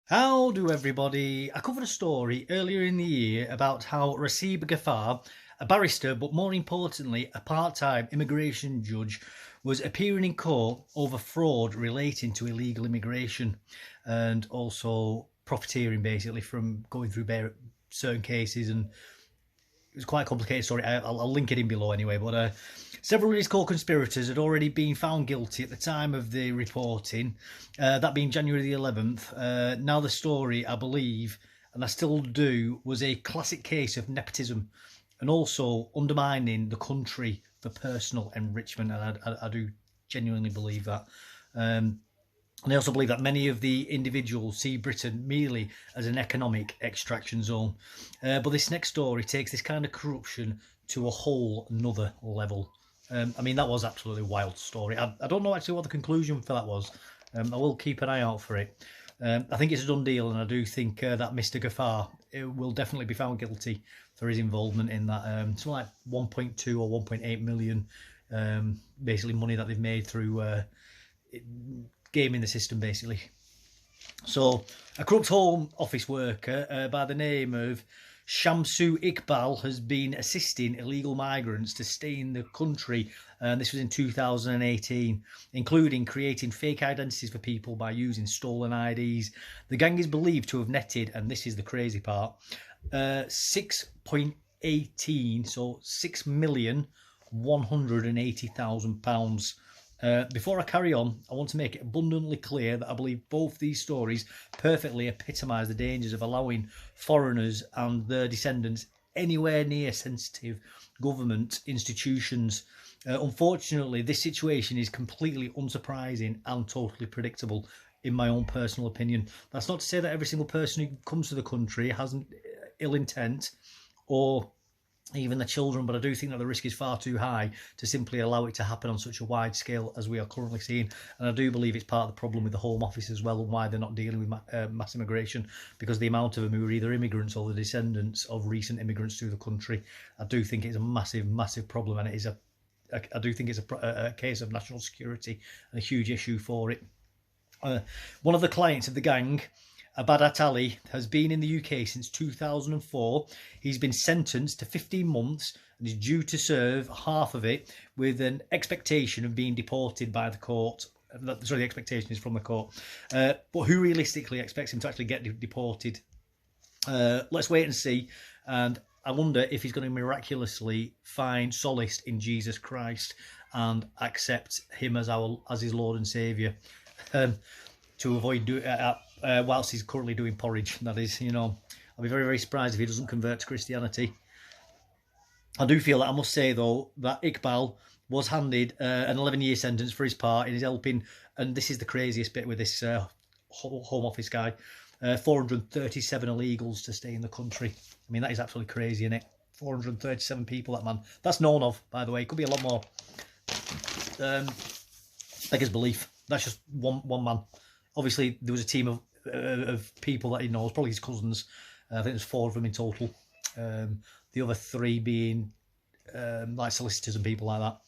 How do everybody? I covered a story earlier in the year about how Rasib Ghaffar, a barrister, but more importantly, a part-time immigration judge, was appearing in court over fraud relating to illegal immigration and also profiteering basically from going through certain cases, and it was quite a complicated story. I'll link it in below anyway. But several of his co-conspirators had already been found guilty at the time of the reporting, that being January the 11th. Now the story, I believe, and I still do, was a classic case of nepotism and also undermining the country for personal enrichment. And I do genuinely believe that. And I also believe that many of the individuals see Britain merely as an economic extraction zone. But this next story takes this kind of corruption to a whole nother level. I mean, that was absolutely a wild story. I don't know actually what the conclusion for that was. I will keep an eye out for it. I think it's a done deal, and I do think that Mr. Ghaffar will definitely be found guilty for his involvement in that. Something like 1.2 or 1.8 million, basically money that they've made through gaming the system, basically. So, a corrupt Home Office worker by the name of Shamsu Iqbal has been assisting illegal migrants to stay in the country, and this was in 2018, including creating fake identities for people by using stolen IDs. The gang is believed to have netted, and this is the crazy part, 6.18, so £6,180,000. Before I carry on, I want to make it abundantly clear that I believe both these stories perfectly epitomise the dangers of allowing foreigners and their descendants anywhere near sensitive government institutions. Unfortunately, this situation is completely unsurprising and totally predictable, in my own personal opinion. That's not to say that every single person who comes to the country has an ill intent, or even the children, but I do think that the risk is far too high to simply allow it to happen on such a wide scale as we are currently seeing. And I do believe it's part of the problem with the Home Office as well, and why they're not dealing with mass immigration, because the amount of them who are either immigrants or the descendants of recent immigrants to the country, I do think it's a massive problem, and it is I do think it's a case of national security and a huge issue for it. One of the clients of the gang, Abadat Ali, has been in the UK since 2004. He's been sentenced to 15 months and is due to serve half of it, with an expectation of being deported by the court. Sorry, the expectation is from the court. But who realistically expects him to actually get deported? Let's wait and see. And I wonder if he's going to miraculously find solace in Jesus Christ and accept him as his Lord and Saviour, to avoid whilst he's currently doing porridge. That is, I'll be very surprised if he doesn't convert to Christianity. I do feel that I must say though that Iqbal was handed an 11-year sentence for his part in his helping, and this is the craziest bit with this Home Office guy, 437 illegals to stay in the country. I mean, that is absolutely crazy, isn't it? 437 people, that man. That's known of, by the way. It could be a lot more. Beggars belief. That's just one man. Obviously, there was a team of people that he knows, probably his cousins. I think there's 4 of them in total. The other 3 being like solicitors and people like that.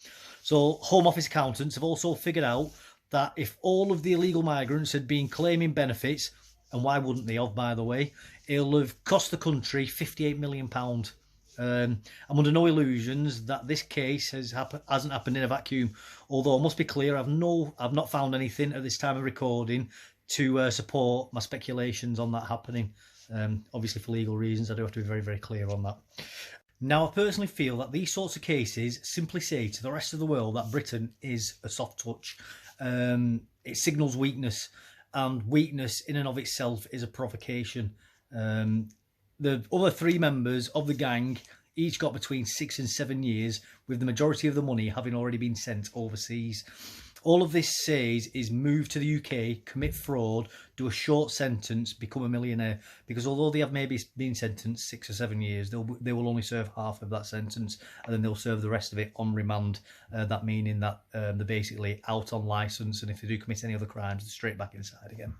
So Home Office accountants have also figured out that if all of the illegal migrants had been claiming benefits, and why wouldn't they have, by the way, it'll have cost the country £58 million. I'm under no illusions that this case hasn't happened in a vacuum, although I must be clear, I've not found anything at this time of recording to support my speculations on that happening. Obviously, for legal reasons, I do have to be very clear on that. Now, I personally feel that these sorts of cases simply say to the rest of the world that Britain is a soft touch. It signals weakness, and weakness in and of itself is a provocation. The other 3 members of the gang each got between 6 and 7 years, with the majority of the money having already been sent overseas. All of this says is move to the UK, commit fraud, do a short sentence, become a millionaire. Because although they have maybe been sentenced 6 or 7 years, they will only serve half of that sentence, and then they'll serve the rest of it on remand. That meaning that they're basically out on licence, and if they do commit any other crimes, they're straight back inside again.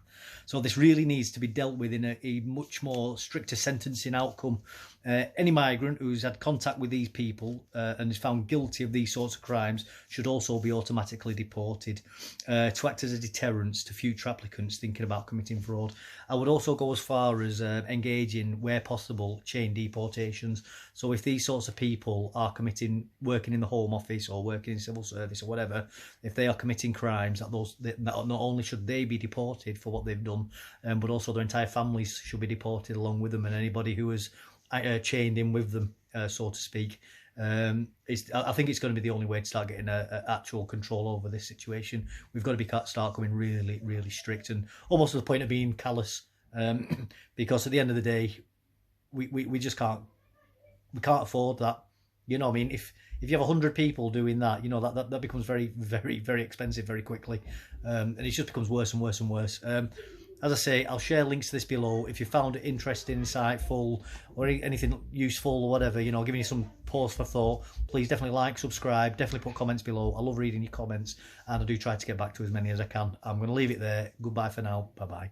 So this really needs to be dealt with in a much more stricter sentencing outcome. Any migrant who's had contact with these people and is found guilty of these sorts of crimes should also be automatically deported. deported to act as a deterrent to future applicants thinking about committing fraud. I would also go as far as engaging, where possible, chain deportations. So if these sorts of people are working in the Home Office or working in civil service or whatever, if they are committing crimes, that not only should they be deported for what they've done, but also their entire families should be deported along with them, and anybody who is chained in with them, so to speak. I think it's going to be the only way to start getting actual control over this situation. We've got to start going really, really strict, and almost to the point of being callous, because at the end of the day, we just can't afford that. You know what I mean? If you have 100 people doing that, you know that becomes very, very, very expensive very quickly, and it just becomes worse and worse and worse. As I say, I'll share links to this below. If you found it interesting, insightful, or anything useful or whatever, you know, giving you some pause for thought, please definitely like, subscribe, definitely put comments below. I love reading your comments, and I do try to get back to as many as I can. I'm going to leave it there. Goodbye for now. Bye-bye.